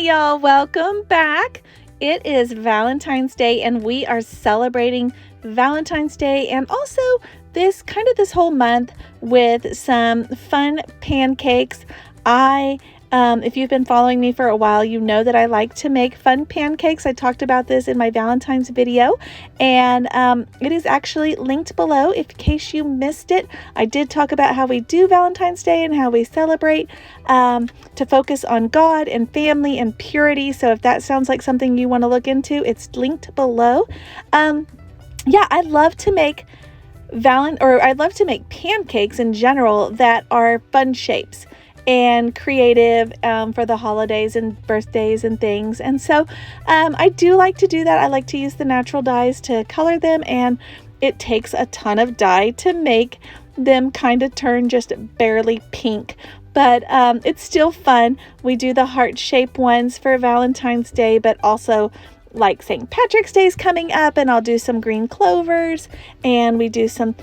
Hey y'all, welcome back. It is Valentine's Day and we are celebrating Valentine's Day and also this whole month with some fun pancakes. If you've been following me for a while, you know that I like to make fun pancakes. I talked about this in my Valentine's video, and it is actually linked below in case you missed it. I did talk about how we do Valentine's Day and how we celebrate to focus on God and family and purity. So if that sounds like something you want to look into, it's linked below. I love to make pancakes in general that are fun shapes and creative for the holidays and birthdays and things. And so I do like to do that. I like to use the natural dyes to color them, and it takes a ton of dye to make them kind of turn just barely pink. But it's still fun. We do the heart-shaped ones for Valentine's Day, but also like St. Patrick's Day is coming up, and I'll do some green clovers, and we do some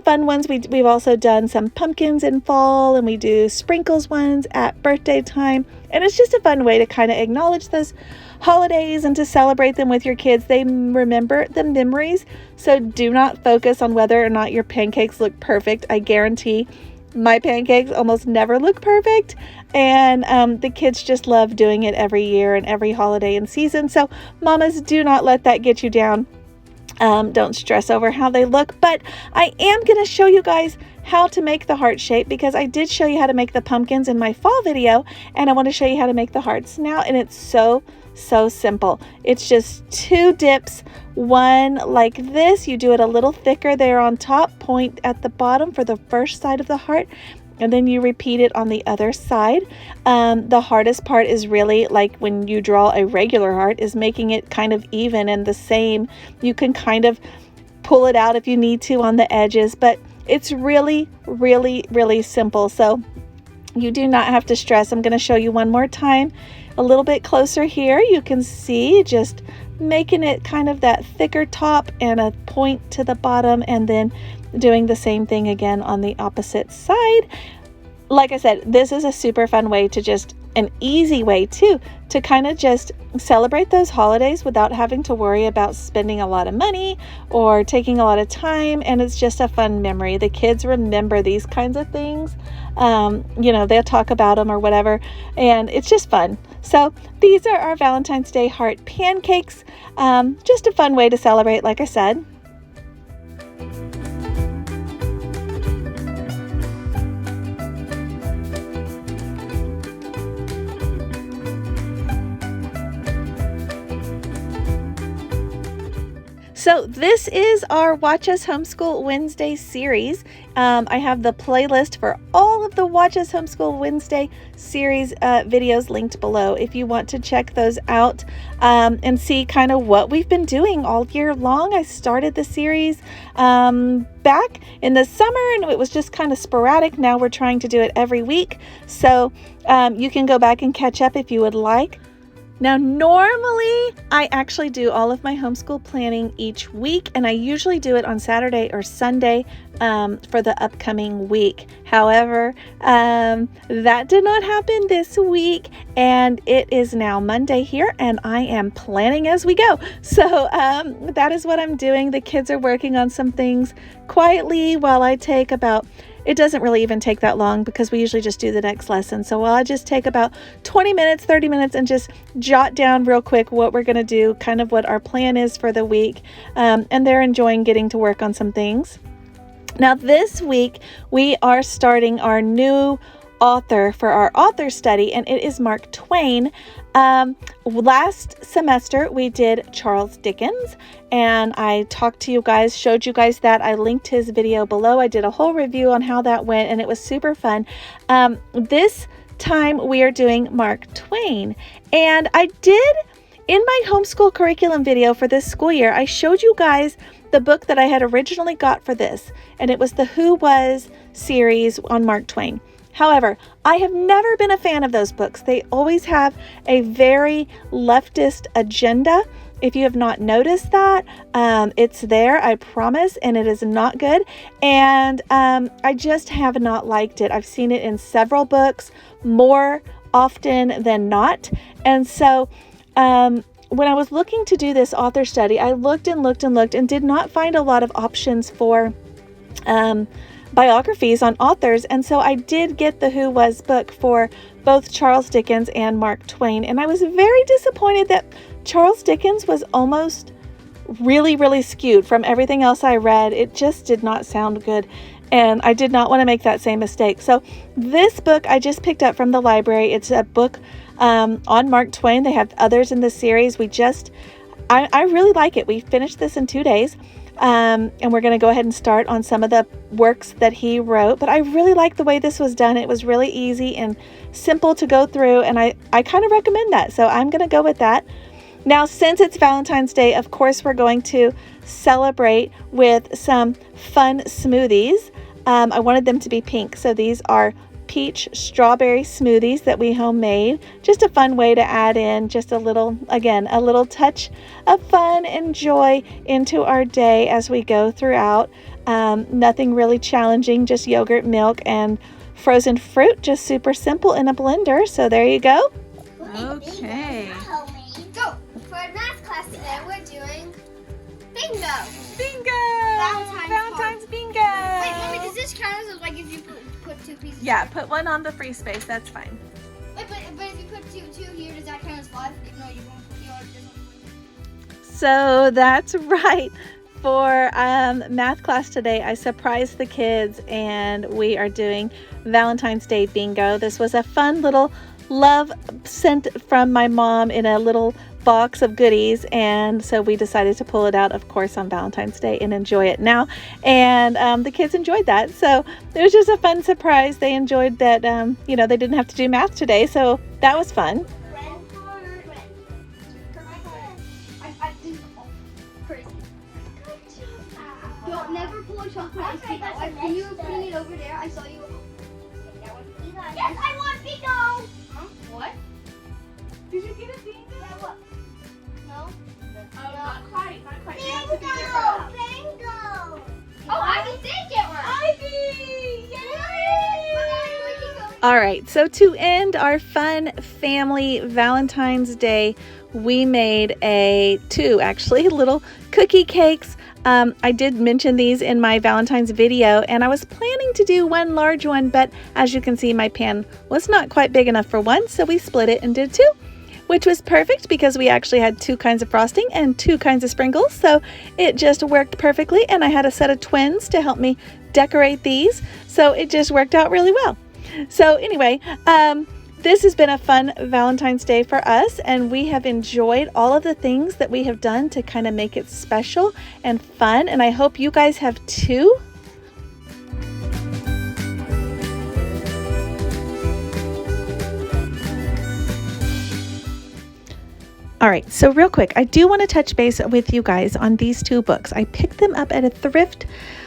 fun ones. We've also done some pumpkins in fall, and we do sprinkles ones at birthday time, and it's just a fun way to kind of acknowledge those holidays and to celebrate them with your kids. They remember the memories, so do not focus on whether or not your pancakes look perfect. I guarantee my pancakes almost never look perfect, and the kids just love doing it every year and every holiday and season. So mamas, do not let that get you down. Don't stress over how they look, but I am going to show you guys how to make the heart shape, because I did show you how to make the pumpkins in my fall video, and I want to show you how to make the hearts now, and it's so simple. It's just 2 dips, one like this. You do it a little thicker there on top, point at the bottom for the first side of the heart, and then you repeat it on the other side. The hardest part is really like when you draw a regular heart, is making it kind of even and the same. You can kind of pull it out if you need to on the edges, but it's really simple. So you do not have to stress. I'm going to show you one more time a little bit closer here. You can see just making it kind of that thicker top and a point to the bottom, and then doing the same thing again on the opposite side. Like I said, this is a super fun way to just an easy way too to kind of just celebrate those holidays without having to worry about spending a lot of money or taking a lot of time, and it's just a fun memory. The kids remember these kinds of things. They'll talk about them or whatever, and it's just fun. So these are our Valentine's Day heart pancakes. Just a fun way to celebrate, like I said. So this is our Watch Us Homeschool Wednesday series. I have the playlist for all of the Watch Us Homeschool Wednesday series videos linked below if you want to check those out and see kind of what we've been doing all year long. I started the series back in the summer, and it was just kind of sporadic. Now we're trying to do it every week. So you can go back and catch up if you would like. Now, normally I actually do all of my homeschool planning each week, and I usually do it on Saturday or Sunday for the upcoming week. However, that did not happen this week, and it is now Monday here, and I am planning as we go. So that is what I'm doing. The kids are working on some things quietly while I take about, it doesn't really even take that long because we usually just do the next lesson. So I'll just take about 20 minutes, 30 minutes and just jot down real quick what we're going to do, kind of what our plan is for the week. And they're enjoying getting to work on some things. Now this week we are starting our new author for our author study, and it is Mark Twain. Last semester we did Charles Dickens, and I talked to you guys, showed you guys that. I linked his video below. I did a whole review on how that went, and it was super fun. This time we are doing Mark Twain, and I did in my homeschool curriculum video for this school year, I showed you guys the book that I had originally got for this, and it was the Who Was series on Mark Twain. However, I have never been a fan of those books. They always have a very leftist agenda. If you have not noticed that, it's there, I promise, and it is not good. And I just have not liked it. I've seen it in several books, more often than not. And so when I was looking to do this author study, I looked and looked and looked and did not find a lot of options for biographies on authors. And so I did get the Who Was book for both Charles Dickens and Mark Twain. And I was very disappointed that Charles Dickens was almost really skewed from everything else I read. It just did not sound good. And I did not want to make that same mistake. So this book I just picked up from the library. It's a book on Mark Twain. They have others in the series. I really like it. We finished this in 2 days. And we're going to go ahead and start on some of the works that he wrote. But I really like the way this was done. It was really easy and simple to go through. And I kind of recommend that. So I'm going to go with that. Now, since it's Valentine's Day, of course, we're going to celebrate with some fun smoothies. I wanted them to be pink. So these are peach strawberry smoothies that we homemade. Just a fun way to add in just a little touch of fun and joy into our day as we go throughout. Nothing really challenging, just yogurt, milk, and frozen fruit. Just super simple in a blender. So there you go. Okay. So, for our math class today, we're doing bingo. Valentine's bingo. Wait, Mommy, does this count as like if you put two pieces? Yeah, put one on the free space. That's fine. Wait, but if you put two here, does that count as 5? Even though you won't put yours. So that's right. For math class today, I surprised the kids and we are doing Valentine's Day bingo. This was a fun little love sent from my mom in a little box of goodies, and so we decided to pull it out, of course, on Valentine's Day and enjoy it now. And the kids enjoyed that, so it was just a fun surprise. They enjoyed that. They didn't have to do math today, so that was fun. Don't never pull a chocolate ice cream out. When you were putting it over there, I saw you. Yes, I want bingo! Huh? What? Did you get a bingo? Yeah, what? No? Oh, not quite. Bingo! Oh, Ivy did get one! Ivy! Yay! All right, so to end our fun family Valentine's Day, we made two little cookie cakes. I did mention these in my Valentine's video, and I was planning to do one large one, but as you can see, my pan was not quite big enough for one, so we split it and did two, which was perfect because we actually had 2 kinds of frosting and 2 kinds of sprinkles, so it just worked perfectly. And I had a set of twins to help me decorate these, so it just worked out really well. So anyway, this has been a fun Valentine's Day for us, and we have enjoyed all of the things that we have done to kind of make it special and fun, and I hope you guys have too. All right, so real quick, I do want to touch base with you guys on these 2 books. I picked them up at a thrift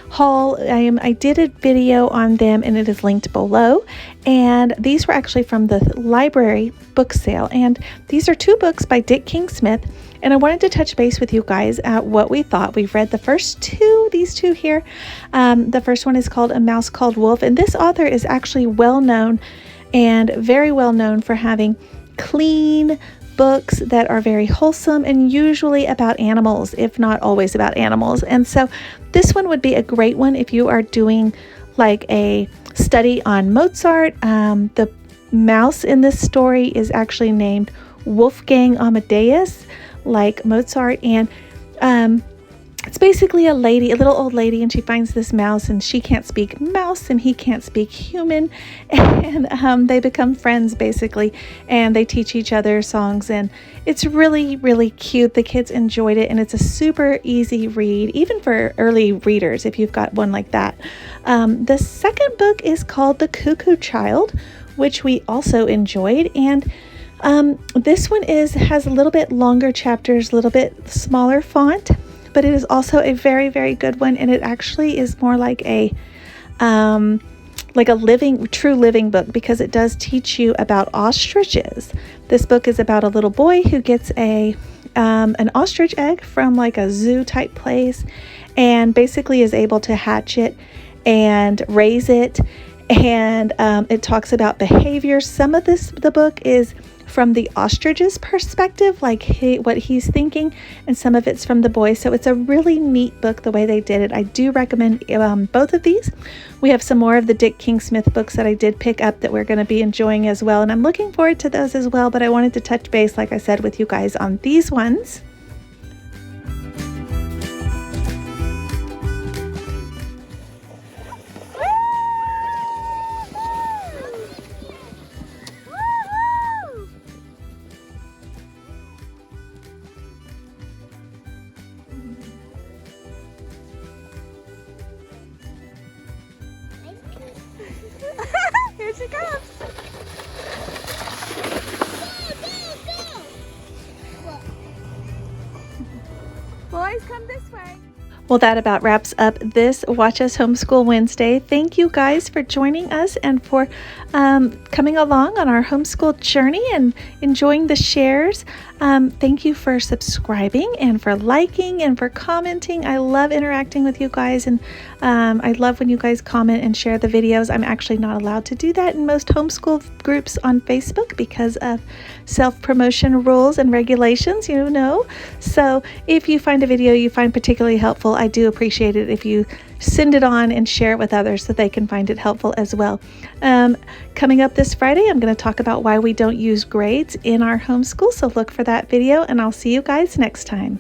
haul. I did a video on them and it is linked below, and these were actually from the library book sale, and these are 2 books by Dick King Smith, and I wanted to touch base with you guys at what we thought. We've read the first 2, these 2 here. The first one is called A Mouse Called Wolf, and this author is actually well known and very well known for having clean books that are very wholesome and usually about animals, if not always about animals. And so this one would be a great one if you are doing like a study on Mozart. The mouse in this story is actually named Wolfgang Amadeus, like Mozart, and it's basically a little old lady, and she finds this mouse, and she can't speak mouse and he can't speak human, and they become friends basically, and they teach each other songs, and it's really cute. The kids enjoyed it, and it's a super easy read, even for early readers if you've got one like that. The second book is called The Cuckoo Child, which we also enjoyed, and this one has a little bit longer chapters, a little bit smaller font, but it is also a very good one, and it actually is more like a true living book, because it does teach you about ostriches. This book is about a little boy who gets an ostrich egg from like a zoo type place, and basically is able to hatch it and raise it and it talks about behavior. Some of the book is from the ostrich's perspective, like what he's thinking, and some of it's from the boy. So it's a really neat book the way they did it. I do recommend both of these. We have some more of the Dick King Smith books that I did pick up that we're going to be enjoying as well, and I'm looking forward to those as well, but I wanted to touch base, like I said, with you guys on these ones. Here she comes. Boys, come this way. Well, that about wraps up this Watch Us Homeschool Wednesday. Thank you guys for joining us and for coming along on our homeschool journey and enjoying the shares. Thank you for subscribing and for liking and for commenting. I love interacting with you guys, and I love when you guys comment and share the videos. I'm actually not allowed to do that in most homeschool groups on Facebook because of self-promotion rules and regulations, you know. So if you find a video you find particularly helpful, I do appreciate it if you send it on and share it with others so they can find it helpful as well. Coming up this Friday, I'm going to talk about why we don't use grades in our homeschool, so look for that video, and I'll see you guys next time.